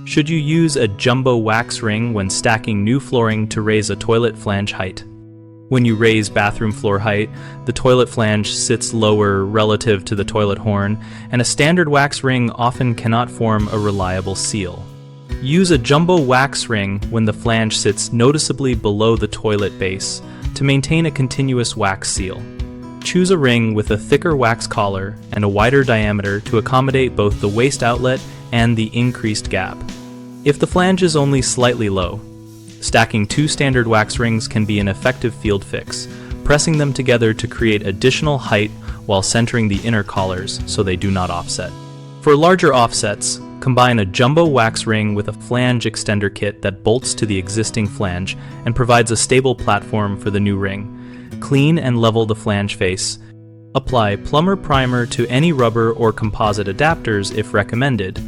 Should you use a jumbo wax ring when stacking new flooring to raise a toilet flange height? When you raise bathroom floor height, the toilet flange sits lower relative to the toilet horn, and a standard wax ring often cannot form a reliable seal. Use a jumbo wax ring when the flange sits noticeably below the toilet base to maintain a continuous wax seal. Choose a ring with a thicker wax collar and a wider diameter to accommodate both the waste outlet and the increased gap. If the flange is only slightly low, stacking two standard wax rings can be an effective field fix, pressing them together to create additional height while centering the inner collars so they do not offset. For larger offsets, combine a jumbo wax ring with a flange extender kit that bolts to the existing flange and provides a stable platform for the new ring. Clean and level the flange face. Apply plumber primer to any rubber or composite adapters if recommended,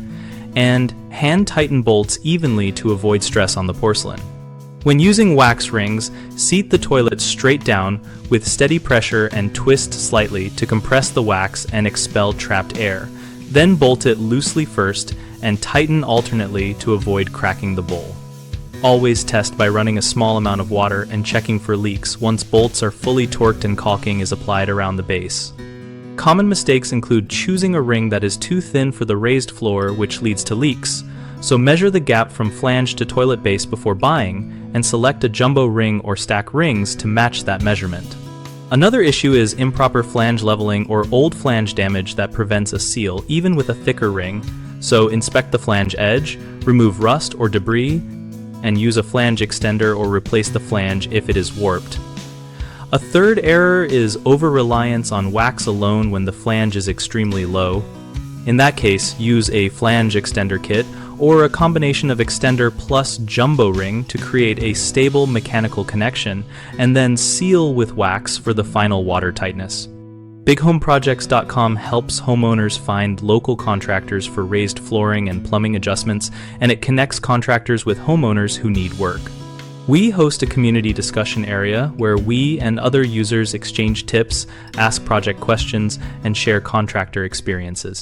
and hand tighten bolts evenly to avoid stress on the porcelain. When using wax rings, seat the toilet straight down with steady pressure and twist slightly to compress the wax and expel trapped air. Then bolt it loosely first and tighten alternately to avoid cracking the bowl. Always test by running a small amount of water and checking for leaks once bolts are fully torqued and caulking is applied around the base. Common mistakes include choosing a ring that is too thin for the raised floor, which leads to leaks. So measure the gap from flange to toilet base before buying and select a jumbo ring or stack rings to match that measurement. Another issue is improper flange leveling or old flange damage that prevents a seal even with a thicker ring. So inspect the flange edge, remove rust or debris, and use a flange extender or replace the flange if it is warped. A third error is over-reliance on wax alone when the flange is extremely low. In that case, use a flange extender kit or a combination of extender plus jumbo ring to create a stable mechanical connection, and then seal with wax for the final water tightness. BigHomeProjects.com helps homeowners find local contractors for raised flooring and plumbing adjustments, and it connects contractors with homeowners who need work. We host a community discussion area where we and other users exchange tips, ask project questions, and share contractor experiences.